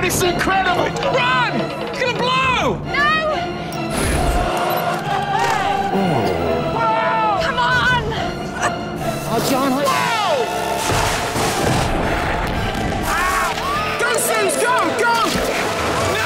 It's incredible! Run! It's gonna blow! No! Whoa! Come on! Oh, John, Whoa! Go, Suze, go! No!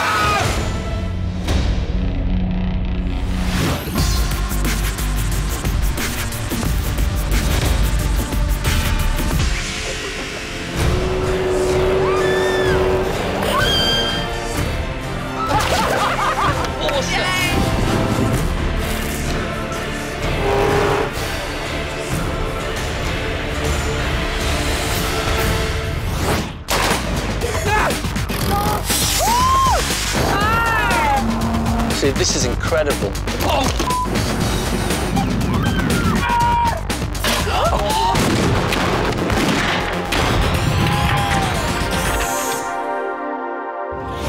See, this is incredible.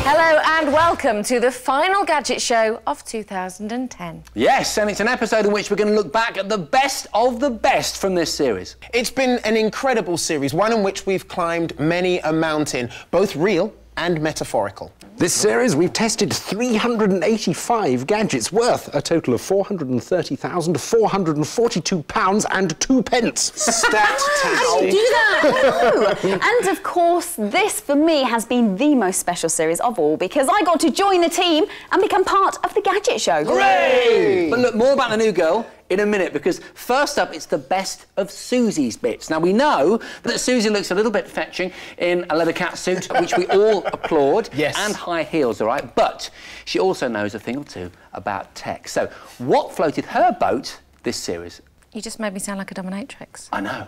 Hello and welcome to the final Gadget Show of 2010. Yes, and it's an episode in which we're going to look back at the best of the best from this series. It's been an incredible series, one in which we've climbed many a mountain, both real and metaphorical. This series, we've tested 385 gadgets worth a total of £430,442 and 2 pence. Stat-tastic. How do you do that? No. And of course, this for me has been the most special series of all because I got to join the team and become part of the Gadget Show. Hooray! But look, more about the new girl in a minute, because first up, it's the best of Susie's bits. Now, we know that Susie looks a little bit fetching in a leather catsuit, which we all applaud, yes, and high heels, all right? But she also knows a thing or two about tech. So, what floated her boat this series? You just made me sound like a dominatrix. I know.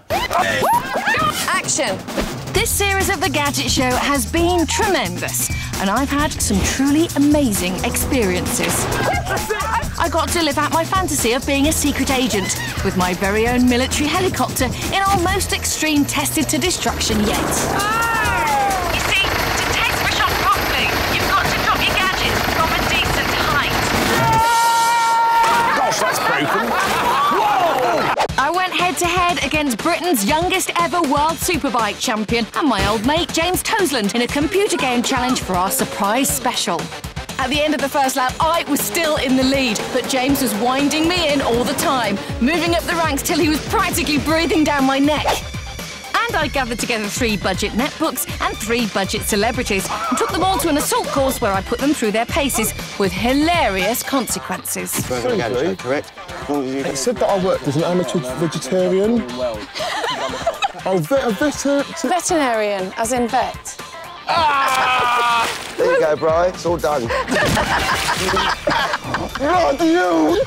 Action! This series of the Gadget Show has been tremendous, and I've had some truly amazing experiences. I got to live out my fantasy of being a secret agent with my very own military helicopter in our most extreme tested to destruction yet. You see, to test for shot properly, you've got to drop your gadgets from a decent height. Gosh, that's broken. I went head-to-head against Britain's youngest ever world superbike champion and my old mate James Toseland in a computer game challenge for our surprise special. At the end of the first lap, I was still in the lead, but James was winding me in all the time, moving up the ranks till he was practically breathing down my neck. And I gathered together 3 budget netbooks and 3 budget celebrities and took them all to an assault course where I put them through their paces with hilarious consequences. Correct? It said that I worked as an amateur vegetarian. Veterinarian, as in vet. There you go, Bri. It's all done. Bloody hell!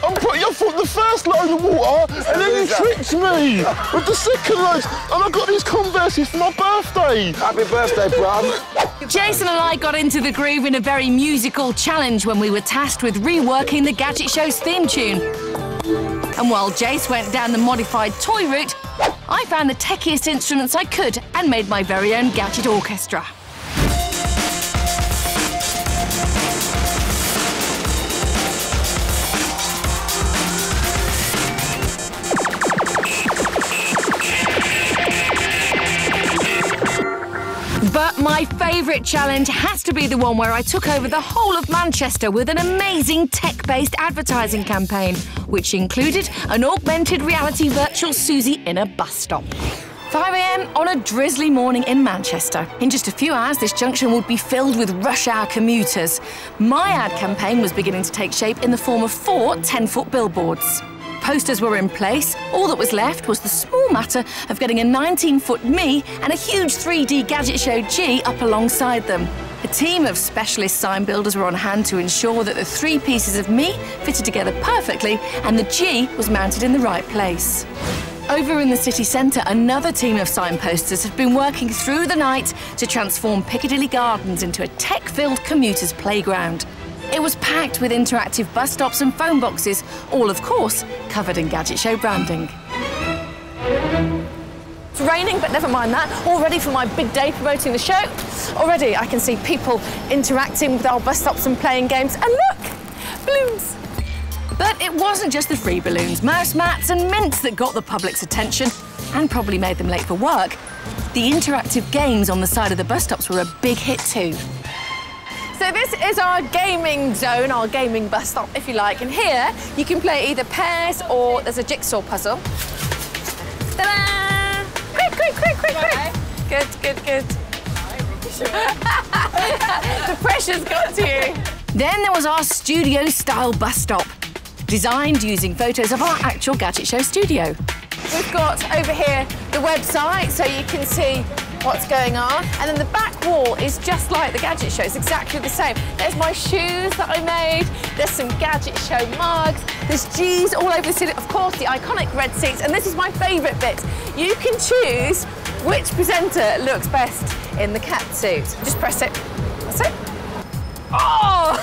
I'm putting your foot in the first load of water, and then you tricked me with the second load, and I got these Converses for my birthday. Happy birthday, bruv. Jason and I got into the groove in a very musical challenge when we were tasked with reworking the Gadget Show's theme tune. And while Jace went down the modified toy route, I found the techiest instruments I could and made my very own gadget orchestra. But my favourite challenge has to be the one where I took over the whole of Manchester with an amazing tech-based advertising campaign, which included an augmented reality virtual Susie in a bus stop. 5 a.m. on a drizzly morning in Manchester. In just a few hours, this junction would be filled with rush-hour commuters. My ad campaign was beginning to take shape in the form of 4 10-foot billboards. Posters were in place. All that was left was the small matter of getting a 19-foot me and a huge 3D Gadget Show G up alongside them. A team of specialist sign builders were on hand to ensure that the 3 pieces of me fitted together perfectly and the G was mounted in the right place. Over in the city centre, another team of signposters have been working through the night to transform Piccadilly Gardens into a tech-filled commuters' playground. It was packed with interactive bus stops and phone boxes, all, of course, covered in Gadget Show branding. It's raining, but never mind that. All ready for my big day promoting the show. Already I can see people interacting with our bus stops and playing games. And look! Balloons! But it wasn't just the free balloons, mouse mats and mints that got the public's attention and probably made them late for work. The interactive games on the side of the bus stops were a big hit too. So this is our gaming zone, our gaming bus stop, if you like. And here, you can play either pairs or there's a jigsaw puzzle. Ta-da! Quick, quick, quick, quick, quick. Good, good, good. The pressure's got to you. Then there was our studio-style bus stop, designed using photos of our actual Gadget Show studio. We've got over here the website, so you can see what's going on. And then the back wall is just like the Gadget Show. It's exactly the same. There's my shoes that I made. There's some Gadget Show mugs. There's G's all over the city. Of course, the iconic red seats. And this is my favourite bit. You can choose which presenter looks best in the cat suit. Just press it. That's it. Oh!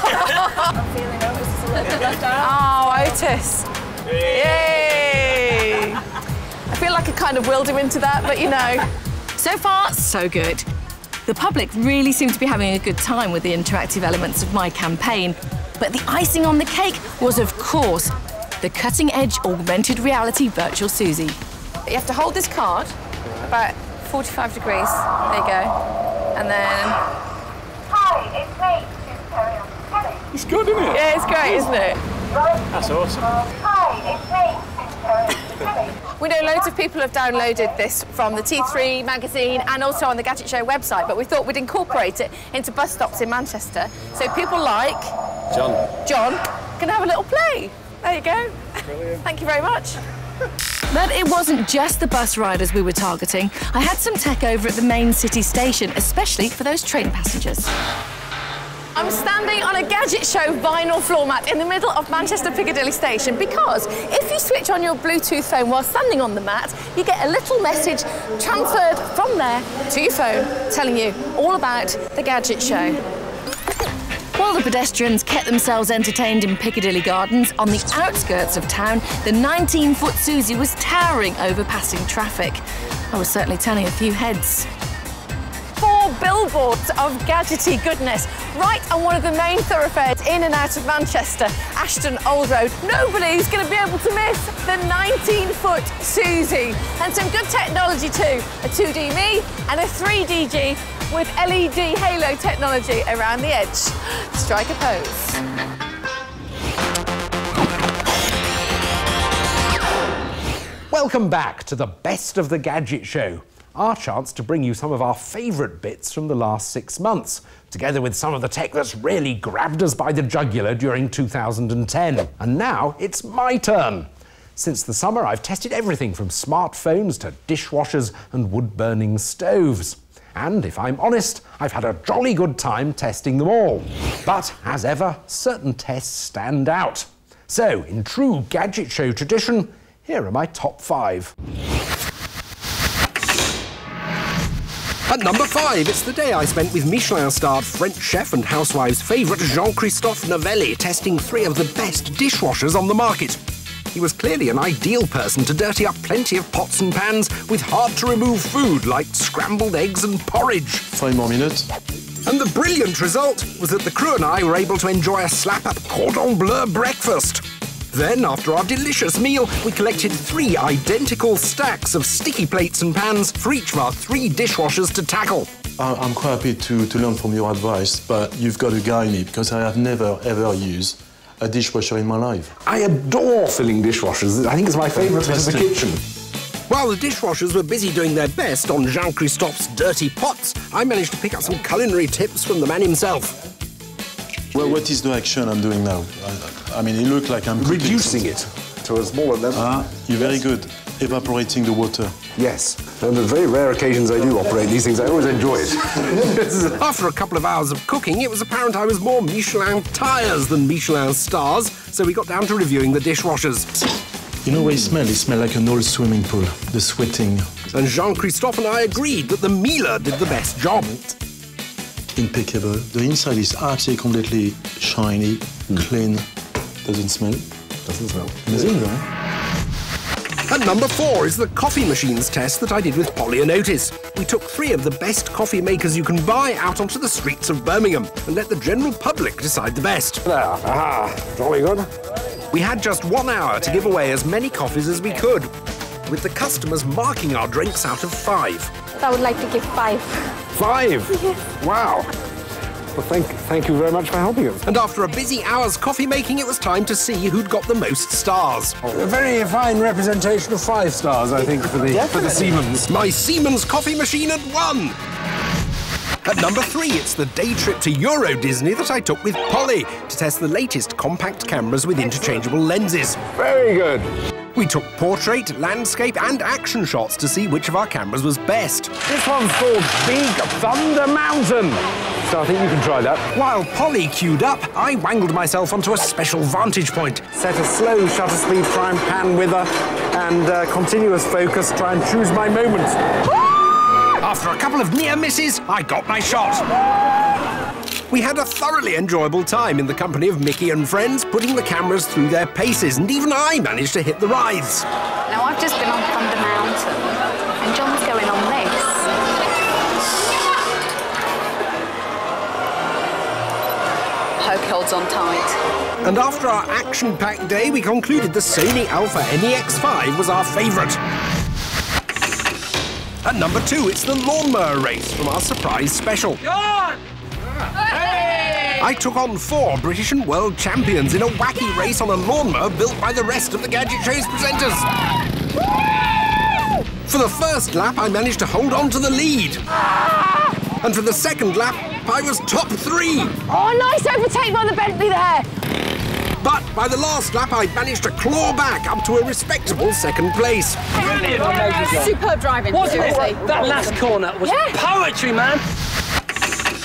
I'm feeling Otis a little bit left out. Oh, Otis. Yay! I feel like I kind of willed him into that, but you know. So far, so good. The public really seemed to be having a good time with the interactive elements of my campaign. But the icing on the cake was, of course, the cutting-edge augmented reality virtual Susie. You have to hold this card about 45 degrees. There you go. And then... Hi, it's me. Kelly. It's good, isn't it? Yeah, it's great, isn't it? That's awesome. Hi, it's me. Kelly. We know loads of people have downloaded this from the T3 magazine and also on the Gadget Show website, but we thought we'd incorporate it into bus stops in Manchester. So people like... John can have a little play. There you go. Brilliant. Thank you very much. But it wasn't just the bus riders we were targeting. I had some tech over at the main city station, especially for those train passengers. I'm standing on a Gadget Show vinyl floor mat in the middle of Manchester Piccadilly Station because if you switch on your Bluetooth phone while standing on the mat, you get a little message transferred from there to your phone telling you all about the Gadget Show. While the pedestrians kept themselves entertained in Piccadilly Gardens, on the outskirts of town, the 19-foot Susie was towering over passing traffic. I was certainly turning a few heads. 4 billboards of gadgety goodness right on one of the main thoroughfares in and out of Manchester, Ashton Old Road. Nobody's going to be able to miss the 19-foot Susie. And some good technology too, a 2D me and a 3D G with LED halo technology around the edge. Strike a pose. Welcome back to the best of the Gadget Show. Our chance to bring you some of our favourite bits from the last 6 months, together with some of the tech that's really grabbed us by the jugular during 2010. And now it's my turn. Since the summer, I've tested everything from smartphones to dishwashers and wood-burning stoves. And if I'm honest, I've had a jolly good time testing them all. But as ever, certain tests stand out. So, in true Gadget Show tradition, here are my top 5. At number 5, it's the day I spent with Michelin-starred French chef and housewife's favourite Jean-Christophe Novelli testing 3 of the best dishwashers on the market. He was clearly an ideal person to dirty up plenty of pots and pans with hard-to-remove food like scrambled eggs and porridge. 5 more minutes. And the brilliant result was that the crew and I were able to enjoy a slap-up cordon bleu breakfast. Then, after our delicious meal, we collected 3 identical stacks of sticky plates and pans for each of our 3 dishwashers to tackle. I'm quite happy to learn from your advice, but you've got to guide me because I have never, ever used a dishwasher in my life. I adore filling dishwashers. I think it's my favourite bit of the kitchen. While the dishwashers were busy doing their best on Jean-Christophe's dirty pots, I managed to pick up some culinary tips from the man himself. Well, what is the action I'm doing now? I mean, it looks like I'm reducing it to a smaller level. You're very good. Evaporating the water. Yes. On the very rare occasions I do operate these things, I always enjoy it. After a couple of hours of cooking, it was apparent I was more Michelin tyres than Michelin stars, so we got down to reviewing the dishwashers. You know what it smells? It smells like an old swimming pool, the sweating. And Jean-Christophe and I agreed that the Miele did the best job. Impeccable. The inside is absolutely completely shiny, clean. Doesn't smell. Doesn't smell. Amazing, right? At number 4 is the coffee machines test that I did with Polly and Otis. We took 3 of the best coffee makers you can buy out onto the streets of Birmingham and let the general public decide the best. There, aha, jolly good. We had just 1 hour to give away as many coffees as we could. with the customers marking our drinks out of 5. I would like to give 5. 5? Yes. Wow. Well, thank you very much for helping us. And after a busy hour's coffee making, it was time to see who'd got the most stars. A very fine representation of 5 stars, I think, for the Siemens. My Siemens coffee machine had won. At number 3, it's the day trip to Euro Disney that I took with Polly to test the latest compact cameras with interchangeable lenses. Very good. We took portrait, landscape and action shots to see which of our cameras was best. This one's called Big Thunder Mountain. So I think you can try that. While Polly queued up, I wangled myself onto a special vantage point. Set a slow shutter speed, try and pan with her, and continuous focus, try and choose my moment. After a couple of near misses, I got my shot. We had a thoroughly enjoyable time in the company of Mickey and friends, putting the cameras through their paces, and even I managed to hit the rides. Now, I've just been on Thunder Mountain, and John's going on this. Hope he holds on tight. And after our action-packed day, we concluded the Sony Alpha NEX5 was our favourite. At number 2, it's the lawnmower race from our surprise special. John! Hey! I took on 4 British and world champions in a wacky race on a lawnmower built by the rest of the Gadget Show's presenters. For the first lap, I managed to hold on to the lead. And for the second lap, I was top 3. Oh, nice overtake by the Bentley there. But by the last lap, I managed to claw back up to a respectable second place. Superb driving, seriously. That last corner was poetry, man.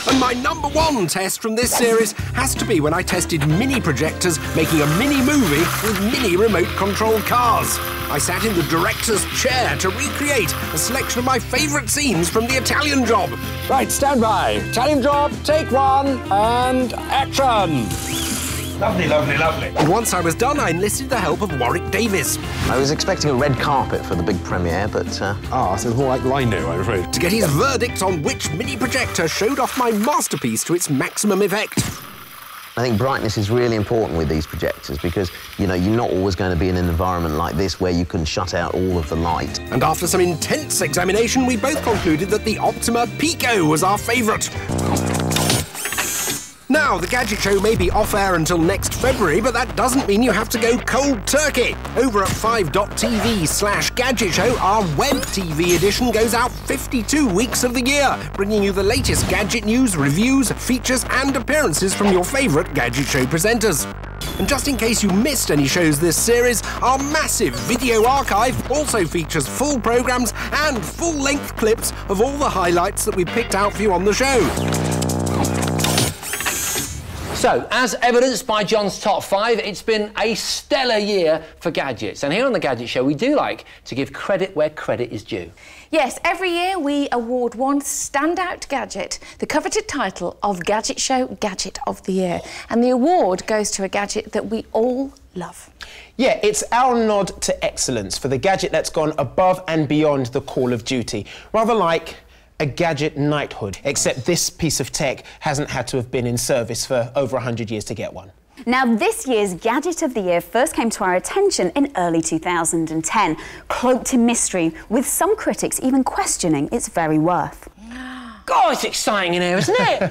And my number 1 test from this series has to be when I tested mini projectors making a mini movie with mini remote control cars. I sat in the director's chair to recreate a selection of my favourite scenes from The Italian Job. Right, stand by. Italian Job, take 1, and action. Lovely, lovely, lovely. And once I was done, I enlisted the help of Warwick Davis. I was expecting a red carpet for the big premiere, but... so it's more like Lino, I'm afraid. To get his verdict on which mini projector showed off my masterpiece to its maximum effect. I think brightness is really important with these projectors because, you know, you're not always going to be in an environment like this where you can shut out all of the light. And after some intense examination, we both concluded that the Optima Pico was our favourite. Now, the Gadget Show may be off-air until next February, but that doesn't mean you have to go cold turkey. Over at 5.tv/Gadget Show, our web TV edition goes out 52 weeks of the year, bringing you the latest gadget news, reviews, features and appearances from your favourite Gadget Show presenters. And just in case you missed any shows this series, our massive video archive also features full programmes and full-length clips of all the highlights that we picked out for you on the show. So, as evidenced by John's top 5, it's been a stellar year for gadgets. And here on the Gadget Show, we do like to give credit where credit is due. Yes, every year we award one standout gadget, the coveted title of Gadget Show Gadget of the Year. And the award goes to a gadget that we all love. Yeah, it's our nod to excellence for the gadget that's gone above and beyond the call of duty. Rather like a gadget knighthood, except this piece of tech hasn't had to have been in service for over 100 years to get one. Now, this year's Gadget of the Year first came to our attention in early 2010, cloaked in mystery, with some critics even questioning its very worth. God, it's exciting in here, isn't it?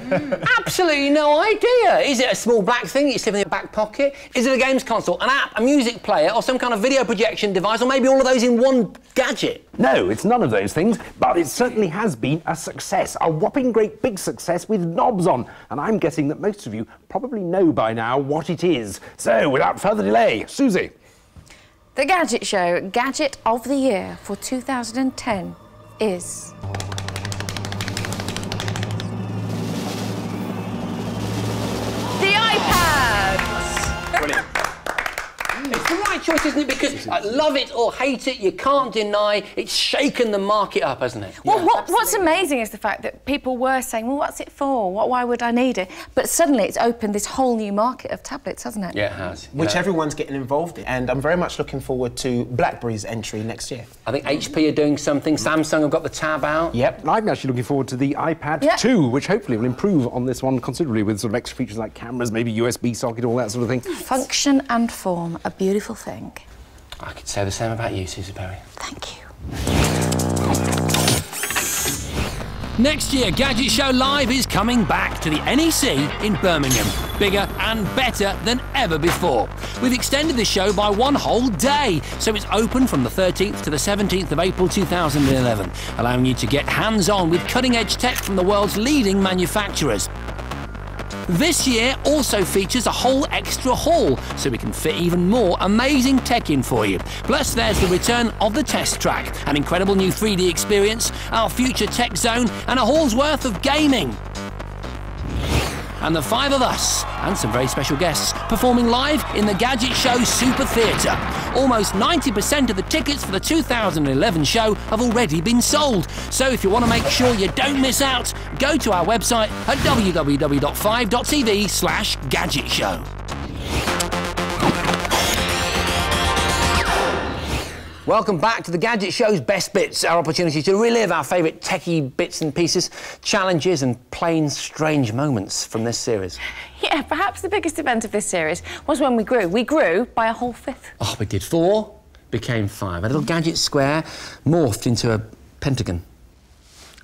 Absolutely no idea. Is it a small black thing that you stick in your back pocket? Is it a games console, an app, a music player, or some kind of video projection device, or maybe all of those in one gadget? No, it's none of those things, but it certainly has been a success, a whopping great big success with knobs on. And I'm guessing that most of you probably know by now what it is. So, without further delay, Susie. The Gadget Show Gadget of the Year for 2010 is... the iPad! Brilliant. It's the right choice, isn't it? Because love it or hate it, you can't deny it's shaken the market up, hasn't it? Well, what's amazing is the fact that people were saying, well, what's it for? Why would I need it? But suddenly it's opened this whole new market of tablets, hasn't it? Yeah, it has. Which everyone's getting involved in. And I'm very much looking forward to BlackBerry's entry next year. I think HP are doing something. Samsung have got the tab out. Yep. I'm actually looking forward to the iPad 2, which hopefully will improve on this one considerably with sort of extra features like cameras, maybe USB socket, all that sort of thing. Function and form, a beautiful thing. I could say the same about you, Susie Perry. Thank you. Next year, Gadget Show Live is coming back to the NEC in Birmingham. Bigger and better than ever before. We've extended the show by one whole day, so it's open from the 13th to the 17th of April 2011, allowing you to get hands-on with cutting-edge tech from the world's leading manufacturers. This year also features a whole extra hall, so we can fit even more amazing tech in for you. Plus, there's the return of the test track, an incredible new 3D experience, our future tech zone, and a hall's worth of gaming. And the 5 of us, and some very special guests, performing live in the Gadget Show Super Theatre. Almost 90% of the tickets for the 2011 show have already been sold. So if you want to make sure you don't miss out, go to our website at www.5.tv/gadgetshow. Welcome back to the Gadget Show's Best Bits, our opportunity to relive our favourite techie bits and pieces, challenges and plain strange moments from this series. Yeah, perhaps the biggest event of this series was when we grew. We grew by a whole 5th. Oh, we did 4, became 5. A little gadget square morphed into a pentagon.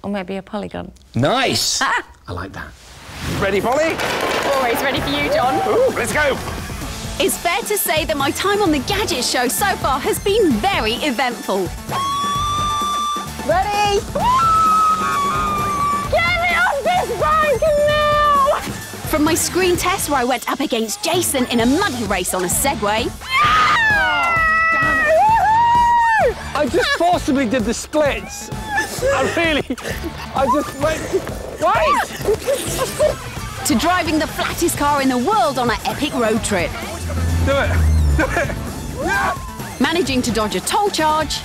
Or maybe a polygon. Nice! I like that. Ready, Polly? Always ready for you, John. Ooh, let's go. It's fair to say that my time on the Gadget Show so far has been very eventful. Ready? Get me off this bike now! From my screen test where I went up against Jason in a muddy race on a Segway. I just forcibly did the splits. I just went... Wait! To driving the flattest car in the world on an epic road trip. Do it! Do it! Managing to dodge a toll charge.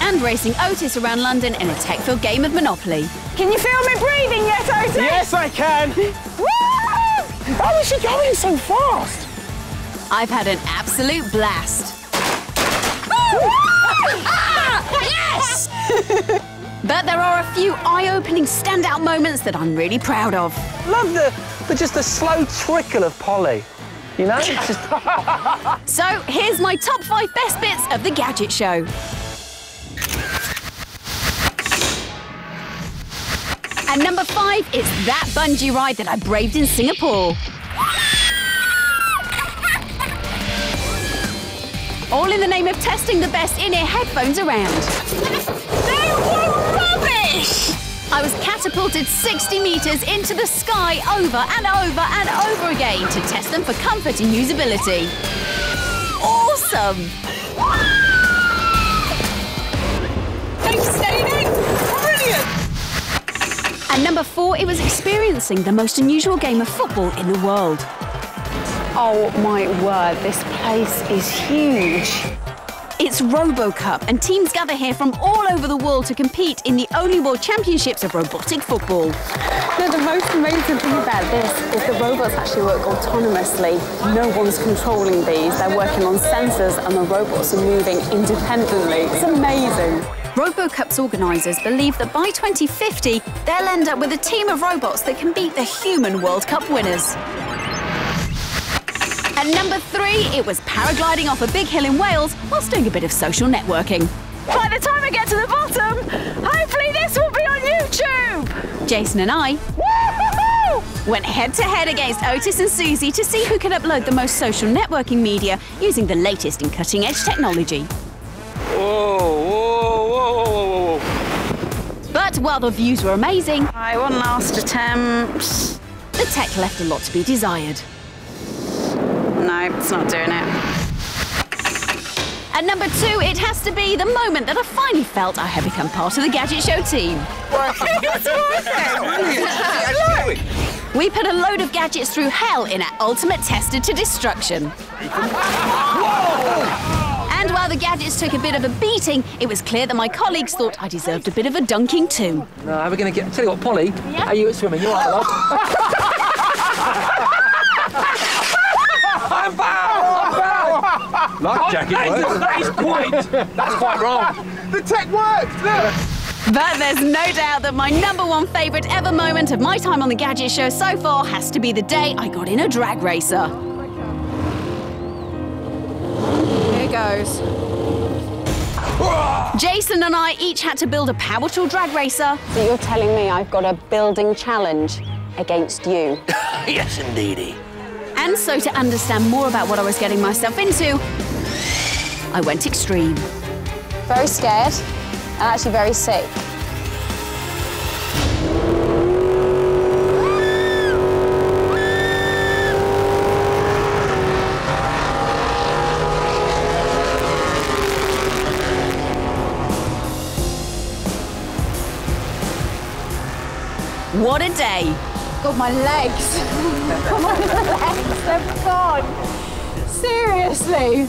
And racing Otis around London in a tech-filled game of Monopoly. Can you feel me breathing yet, Otis? Yes, I can. How is she going so fast? I've had an absolute blast. Yes! But there are a few eye-opening standout moments that I'm really proud of. Love just the slow trickle of Polly. You know? It's just... So, here's my top 5 best bits of the Gadget Show. At number 5, it's that bungee ride that I braved in Singapore. All in the name of testing the best in-ear headphones around. They were rubbish! I was catapulted 60 metres into the sky over and over and over again to test them for comfort and usability. Awesome! Thanks, Stevie! Brilliant! At number 4, it was experiencing the most unusual game of football in the world. Oh my word, this place is huge. It's RoboCup, and teams gather here from all over the world to compete in the only World Championships of robotic football. No, the most amazing thing about this is the robots actually work autonomously. No one's controlling these. They're working on sensors and the robots are moving independently. It's amazing. RoboCup's organisers believe that by 2050, they'll end up with a team of robots that can beat the human World Cup winners. At number 3, it was paragliding off a big hill in Wales whilst doing a bit of social networking. By the time I get to the bottom, hopefully this will be on YouTube! Jason and I went head-to-head against Otis and Susie to see who could upload the most social networking media using the latest in cutting-edge technology. Whoa, whoa, whoa, whoa, whoa. But while the views were amazing, One last attempt. the tech left a lot to be desired. No, it's not doing it. At number 2, it has to be the moment that I finally felt I had become part of the Gadget Show team. We put a load of gadgets through hell in our ultimate tester to destruction. And while the gadgets took a bit of a beating, it was clear that my colleagues thought I deserved a bit of a dunking too. No, we're going to get... Tell you what, Polly, how are you at swimming? You're all right, love. I'm foul! Life jacket works. That's quite wrong. The tech worked, look! But there's no doubt that my number 1 favourite ever moment of my time on the Gadget Show so far has to be the day I got in a drag racer. Oh my God. But while the views were amazing, I won last attempt. Thanks, Stevie. Jason and I went head-to-head against Otis and Susie to see who could upload the most social networking media using the latest in cutting-edge technology. Whoa, whoa, whoa. goes. Jason and I each had to build a power tool drag racer. So you're telling me I've got a building challenge against you? Yes, indeedy. And so to understand more about what I was getting myself into, I went extreme. Very scared and actually very sick. What a day. God, my legs. My legs, they're gone. Seriously.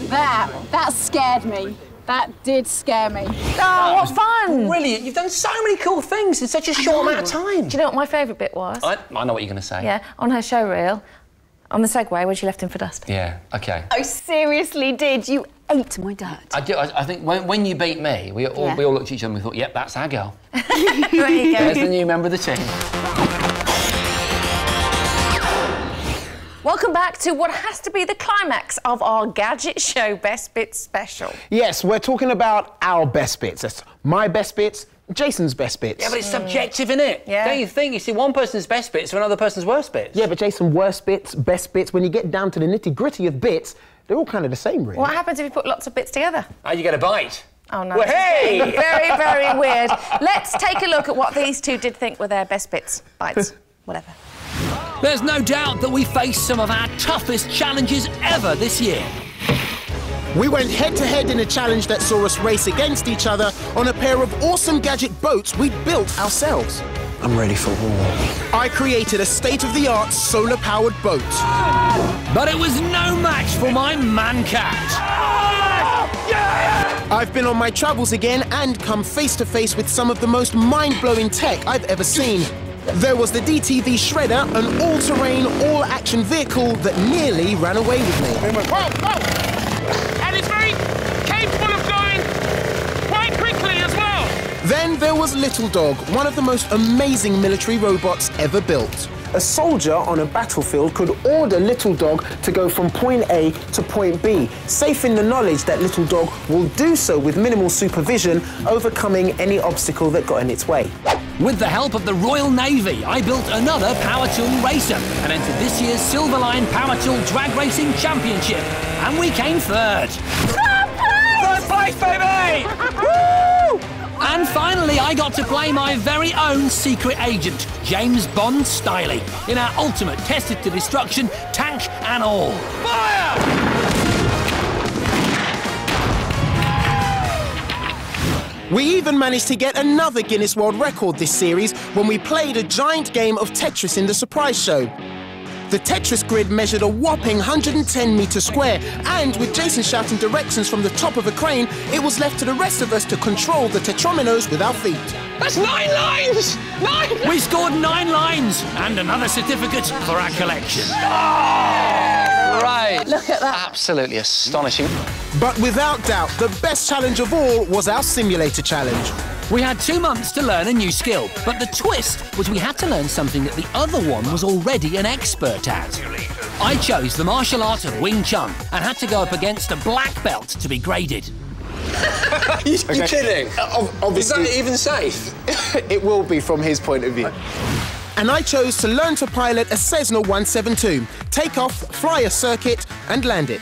That scared me. That did scare me. Oh, what fun! Brilliant. You've done so many cool things in such a short amount of time. Do you know what my favourite bit was? I know what you're going to say. Yeah, on her show reel, on the Segway when she left him for dust. Yeah, OK. I seriously did. You ate my dirt. I think when you beat me, we all looked at each other and we thought, yep, that's our girl. There you go. There's the new member of the team. Welcome back to what has to be the climax of our Gadget Show Best Bits special. Yes, we're talking about our best bits. That's my best bits, Jason's best bits. Yeah, but it's subjective, innit? Yeah. Don't you think? You see one person's best bits or another person's worst bits. Yeah, but Jason, worst bits, best bits, when you get down to the nitty-gritty of bits, they're all kind of the same, really. What happens if you put lots of bits together? Oh, you get a bite. Oh, no. Well, hey! Very, very weird. Let's take a look at what these two did think were their best bits. Bites. Whatever. There's no doubt that we faced some of our toughest challenges ever this year. We went head-to-head in a challenge that saw us race against each other on a pair of awesome Gadget boats we'd built ourselves. I'm ready for war. I created a state-of-the-art solar-powered boat. But it was no match for my man-cat. I've been on my travels again and come face-to-face with some of the most mind-blowing tech I've ever seen. There was the DTV Shredder, an all-terrain, all-action vehicle that nearly ran away with me. And it's very capable of going quite quickly as well. Then there was Little Dog, one of the most amazing military robots ever built. A soldier on a battlefield could order Little Dog to go from point A to point B, safe in the knowledge that Little Dog will do so with minimal supervision, overcoming any obstacle that got in its way. With the help of the Royal Navy, I built another power tool racer and entered this year's Silverline Power Tool Drag Racing Championship. And we came third. First place, baby! Woo! And finally, I got to play my very own secret agent, James Bond Stiley, in our ultimate tested to destruction, tank and all. Fire! We even managed to get another Guinness World Record this series when we played a giant game of Tetris in the surprise show. The Tetris grid measured a whopping 110 metres square, and with Jason shouting directions from the top of a crane, it was left to the rest of us to control the tetrominos with our feet. That's 9 lines! 9! We scored 9 lines and another certificate for our collection. Right. Look at that. Absolutely astonishing. But without doubt, the best challenge of all was our simulator challenge. We had 2 months to learn a new skill, but the twist was we had to learn something that the other one was already an expert at. I chose the martial art of Wing Chun and had to go up against a black belt to be graded. You're kidding? Obviously, Is that even safe? it will be from his point of view. And I chose to learn to pilot a Cessna 172, take off, fly a circuit, and land it.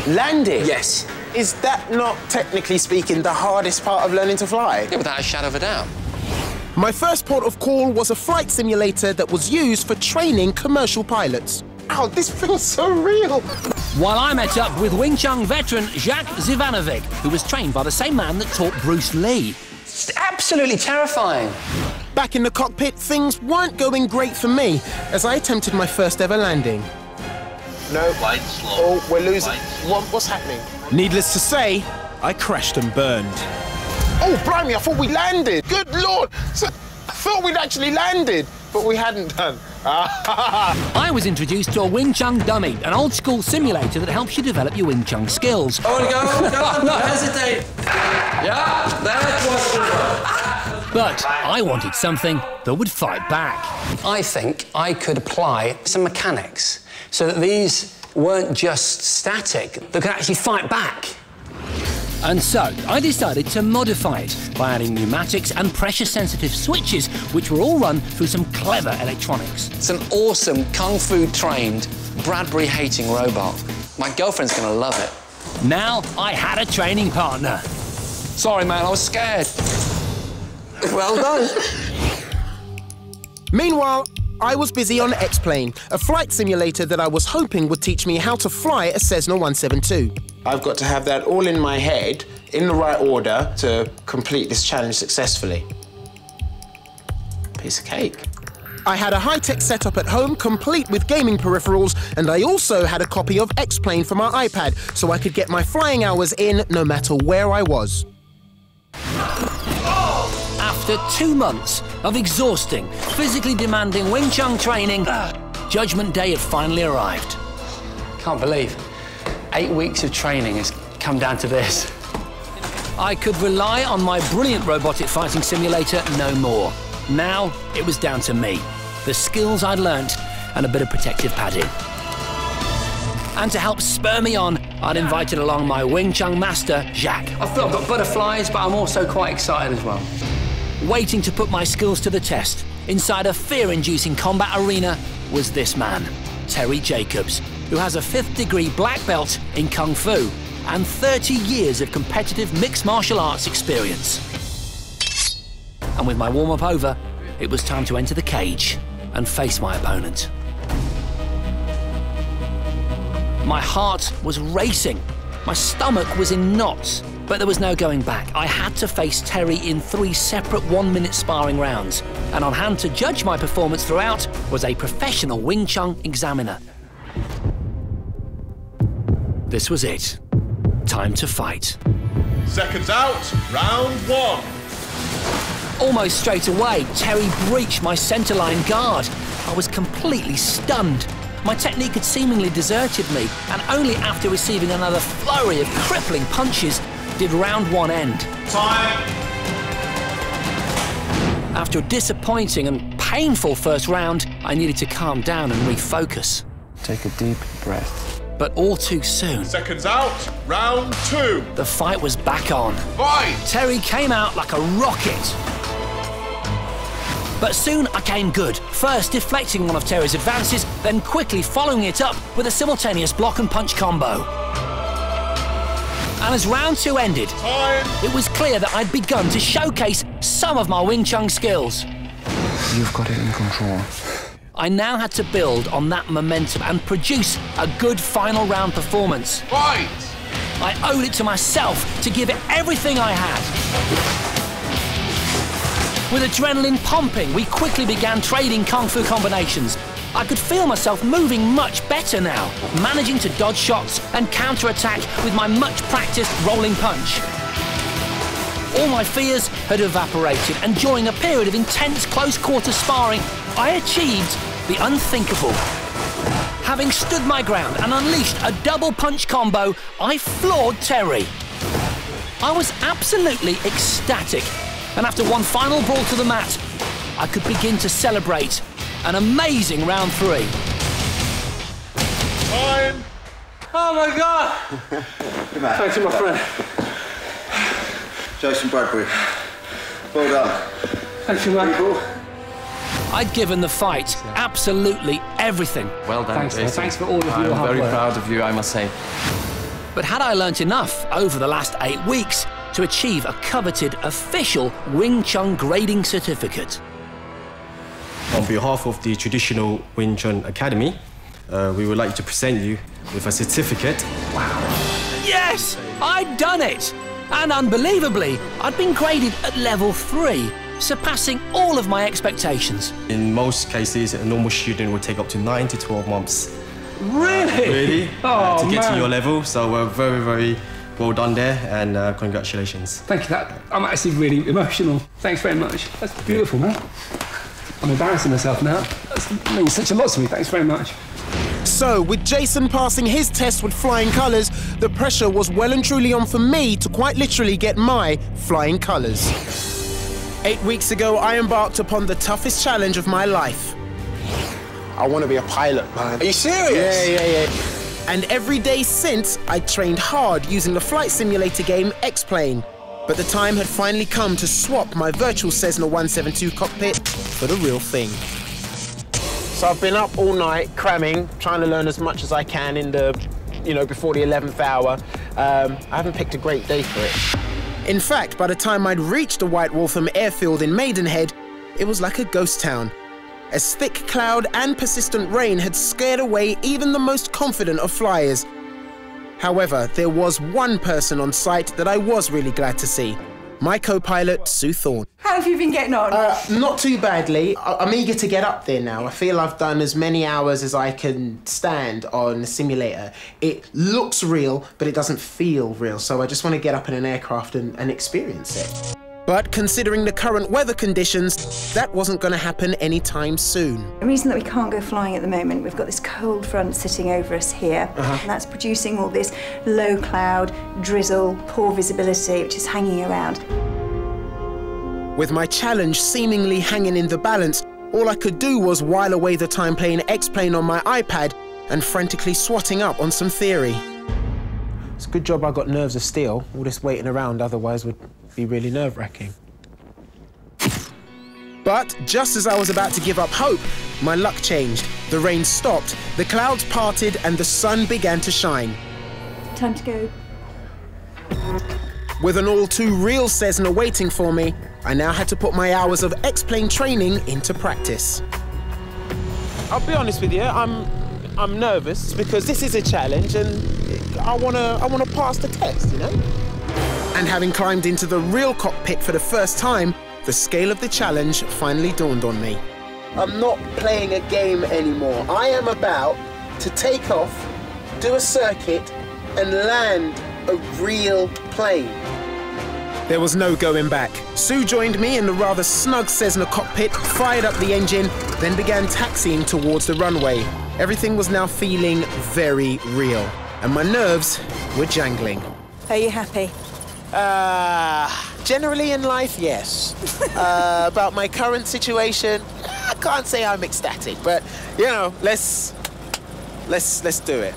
Land it? Yes. Is that not, technically speaking, the hardest part of learning to fly? Yeah, without a shadow of a doubt. My first port of call was a flight simulator that was used for training commercial pilots. Ow, this feels so real! While I met up with Wing Chun veteran Jacques Zivanovic, who was trained by the same man that taught Bruce Lee. It's absolutely terrifying. Back in the cockpit, things weren't going great for me as I attempted my first ever landing. No. Flight slow. Oh, we're losing. What's happening? Needless to say, I crashed and burned. Oh, blimey, I thought we landed. Good Lord. So, I thought we'd actually landed, but we hadn't done. I was introduced to a Wing Chun dummy, an old-school simulator that helps you develop your Wing Chun skills. Oh, go, not hesitate. Yeah, that was. But I wanted something that would fight back. I think I could apply some mechanics so that these weren't just static, they could actually fight back. And so, I decided to modify it by adding pneumatics and pressure-sensitive switches, which were all run through some clever electronics. It's an awesome kung fu-trained, Bradbury-hating robot. My girlfriend's gonna love it. Now, I had a training partner. Sorry, man, I was scared. Well done. Meanwhile, I was busy on X-Plane, a flight simulator that I was hoping would teach me how to fly a Cessna 172. I've got to have that all in my head, in the right order, to complete this challenge successfully. Piece of cake. I had a high-tech setup at home, complete with gaming peripherals, and I also had a copy of X-Plane for my iPad, so I could get my flying hours in no matter where I was. After 2 months of exhausting, physically demanding Wing Chun training, Judgment Day had finally arrived. Can't believe 8 weeks of training has come down to this. I could rely on my brilliant robotic fighting simulator no more. Now it was down to me, the skills I'd learnt, and a bit of protective padding. And to help spur me on, I'd invited along my Wing Chun master, Jacques. I feel I've got butterflies, but I'm also quite excited as well. Waiting to put my skills to the test, inside a fear-inducing combat arena, was this man, Terry Jacobs, who has a 5th degree black belt in Kung Fu and 30 years of competitive mixed martial arts experience. And with my warm-up over, it was time to enter the cage and face my opponent. My heart was racing, my stomach was in knots, but there was no going back. I had to face Terry in 3 separate 1-minute sparring rounds, and on hand to judge my performance throughout was a professional Wing Chun examiner. This was it. Time to fight. Seconds out, round 1. Almost straight away, Terry breached my centerline guard. I was completely stunned. My technique had seemingly deserted me, and only after receiving another flurry of crippling punches did round 1 end. Time. After a disappointing and painful first round, I needed to calm down and refocus. Take a deep breath. But all too soon, Seconds out, round 2. the fight was back on. Fight! Terry came out like a rocket. But soon I came good, first deflecting one of Terry's advances, then quickly following it up with a simultaneous block and punch combo. And as round 2 ended, Time. it was clear that I'd begun to showcase some of my Wing Chun skills. You've got it in control. I now had to build on that momentum and produce a good final round performance. Fight! I owed it to myself to give it everything I had. With adrenaline pumping, we quickly began trading Kung Fu combinations. I could feel myself moving much better now, managing to dodge shots and counter-attack with my much-practiced rolling punch. All my fears had evaporated, and during a period of intense close-quarter sparring, I achieved the unthinkable. Having stood my ground and unleashed a double punch combo, I floored Terry. I was absolutely ecstatic, and after one final brawl to the mat, I could begin to celebrate an amazing round 3. Time. Oh my God! Thank you, my friend. Jason Bradbury. Well done. Thank you, man. I'd given the fight absolutely everything. Well done, Thanks, Jason. thanks for all of your hard work. I'm very proud of you, I must say. But had I learnt enough over the last 8 weeks to achieve a coveted official Wing Chun grading certificate? On behalf of the Traditional Wing Chun Academy, we would like to present you with a certificate. Wow. Yes! I'd done it! And unbelievably, I'd been graded at level 3, surpassing all of my expectations. In most cases, a normal student would take up to 9 to 12 months. Really? To get to your level. So we're very, very well done there, and congratulations. Thank you. I'm actually really emotional. Thanks very much. That's beautiful, man. I'm embarrassing myself now. That means such a lot to me. Thanks very much. So, with Jason passing his test with flying colours, the pressure was well and truly on for me to quite literally get my flying colours. 8 weeks ago, I embarked upon the toughest challenge of my life. I want to be a pilot, man. Are you serious? Yeah. And every day since, I trained hard using the flight simulator game X-Plane. But the time had finally come to swap my virtual Cessna 172 cockpit for the real thing. So I've been up all night cramming, trying to learn as much as I can in the, before the 11th hour. I haven't picked a great day for it. In fact, by the time I'd reached the White Waltham airfield in Maidenhead, it was like a ghost town. As thick cloud and persistent rain had scared away even the most confident of flyers. However, there was one person on site that I was really glad to see. My co-pilot, Sue Thorne. How have you been getting on? Not too badly. I'm eager to get up there now. I feel I've done as many hours as I can stand on the simulator. It looks real, but it doesn't feel real, so I just want to get up in an aircraft and experience it. But considering the current weather conditions, that wasn't going to happen anytime soon. The reason that we can't go flying at the moment, we've got this cold front sitting over us here, and that's producing all this low cloud, drizzle, poor visibility, which is hanging around. With my challenge seemingly hanging in the balance, all I could do was while away the time playing X-Plane on my iPad and frantically swatting up on some theory. It's a good job I got nerves of steel. All this waiting around otherwise would be really nerve-wracking. But just as I was about to give up hope, my luck changed. The rain stopped, the clouds parted, and the sun began to shine. Time to go. With an all-too-real Cessna waiting for me, I now had to put my hours of X-Plane training into practice. I'll be honest with you, I'm nervous because this is a challenge and I wanna pass the test, And having climbed into the real cockpit for the first time, the scale of the challenge finally dawned on me. I'm not playing a game anymore. I am about to take off, do a circuit, and land a real plane. There was no going back. Sue joined me in the rather snug Cessna cockpit, fired up the engine, then began taxiing towards the runway. Everything was now feeling very real, and my nerves were jangling. Are you happy? Generally in life, yes. About my current situation, I can't say I'm ecstatic, but, let's do it.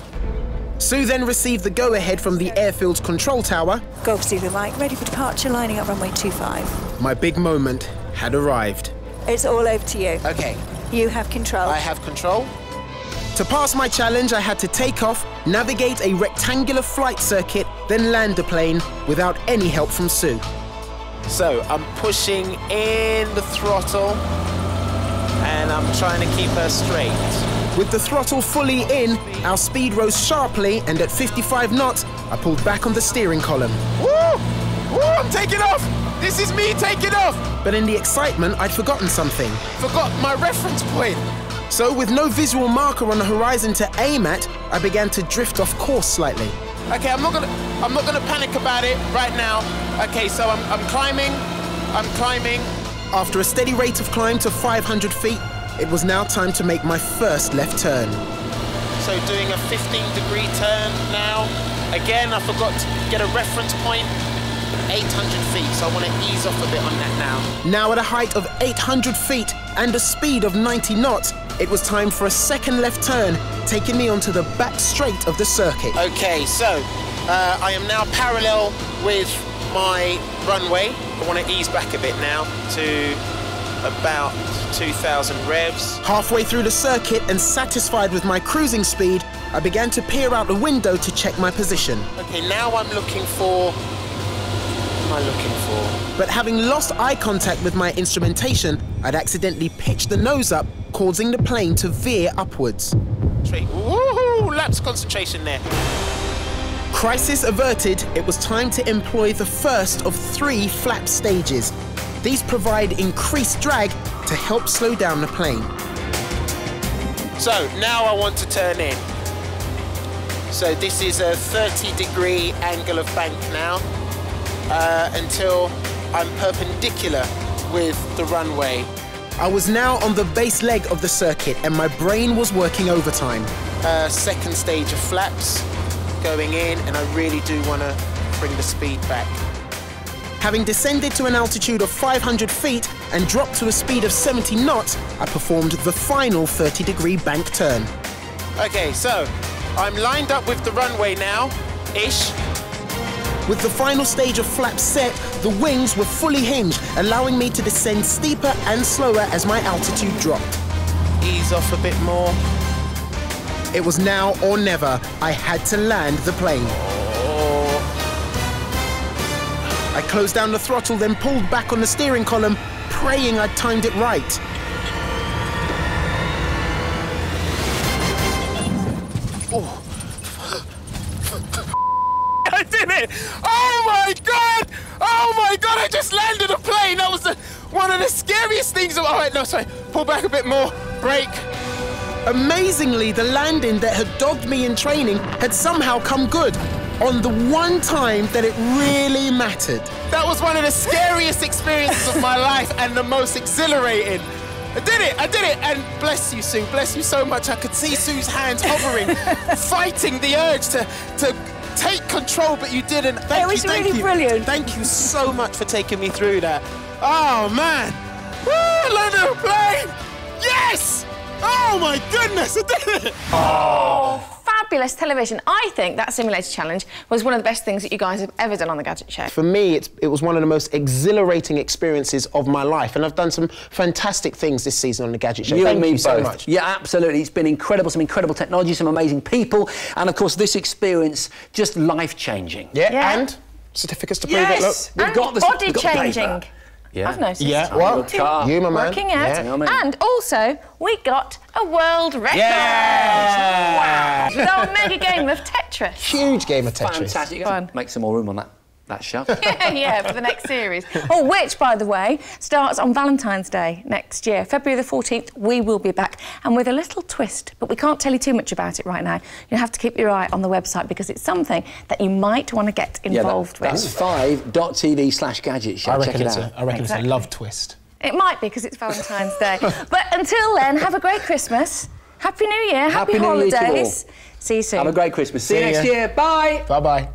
Sue then received the go-ahead from the airfield's control tower. Go to the mic, ready for departure, lining up runway 25. My big moment had arrived. It's all over to you. Okay. You have control. I have control. To pass my challenge, I had to take off, navigate a rectangular flight circuit, then land the plane without any help from Sue. So I'm pushing in the throttle and I'm trying to keep her straight. With the throttle fully in, our speed rose sharply, and at 55 knots, I pulled back on the steering column. Woo! Woo, I'm taking off! This is me taking off! But in the excitement, I'd forgotten something. Forgot my reference point. So with no visual marker on the horizon to aim at, I began to drift off course slightly. Okay, I'm not gonna panic about it right now. Okay, so I'm climbing. After a steady rate of climb to 500 feet, it was now time to make my first left turn. So doing a 15-degree turn now. Again, I forgot to get a reference point. 800 feet, so I want to ease off a bit on that now. Now at a height of 800 feet and a speed of 90 knots, it was time for a second left turn, taking me onto the back straight of the circuit. Okay, so I am now parallel with my runway. I want to ease back a bit now to about 2,000 revs. Halfway through the circuit and satisfied with my cruising speed, I began to peer out the window to check my position. Okay, now I'm looking for... What am I looking for? But having lost eye contact with my instrumentation, I'd accidentally pitched the nose up, causing the plane to veer upwards. Woohoo! Lapse concentration there. Crisis averted, it was time to employ the first of 3 flap stages. These provide increased drag to help slow down the plane. So now I want to turn in. So this is a 30-degree angle of bank now until I'm perpendicular with the runway. I was now on the base leg of the circuit and my brain was working overtime. Second stage of flaps going in, and I really do want to bring the speed back. Having descended to an altitude of 500 feet and dropped to a speed of 70 knots, I performed the final 30-degree bank turn. Okay, so I'm lined up with the runway now, ish. With the final stage of flaps set, the wings were fully hinged, allowing me to descend steeper and slower as my altitude dropped. Ease off a bit more. It was now or never. I had to land the plane. I closed down the throttle, then pulled back on the steering column, praying I'd timed it right. Oh. I did it! Oh my God! Oh my God, I just landed a plane! That was one of the scariest things. All right, no, sorry. Pull back a bit more. Brake. Amazingly, the landing that had dogged me in training had somehow come good, on the one time that it really mattered. That was one of the scariest experiences of my life and the most exhilarating. I did it, and bless you, Sue, bless you so much. I could see Sue's hands hovering, fighting the urge to take control, but you didn't. It was really brilliant. Thank you so much for taking me through that. Oh, man. Woo, landed a plane. Yes! Oh, my goodness, I did it. Oh, fabulous television. I think that simulator challenge was one of the best things that you guys have ever done on the Gadget Show. For me, it was one of the most exhilarating experiences of my life, and I've done some fantastic things this season on the Gadget Show. Thank you so much. Yeah, absolutely. It's been incredible. Some incredible technology, some amazing people, and of course, this experience just life-changing. Yeah, and certificates to prove it. Look, we've got the body changing. Yeah. I've noticed. Yeah, what? You, my man. Working out. Yeah. And also, we got a world record. Yeah! Wow. With our mega game of Tetris. Huge game of Tetris. Fantastic. Fun. Make some more room on that shelf. Yeah, for the next series. Oh, which, by the way, starts on Valentine's Day next year. February the 14th, we will be back. And with a little twist, but we can't tell you too much about it right now. You'll have to keep your eye on the website because it's something that you might want to get involved with. That's 5.tv/Gadget Show. I Check it out. I reckon it's a love twist. It might be because it's Valentine's Day. But until then, have a great Christmas. Happy New Year. Happy New Year holidays. to you all. See you soon. Have a great Christmas. See you next year. Bye. Bye-bye.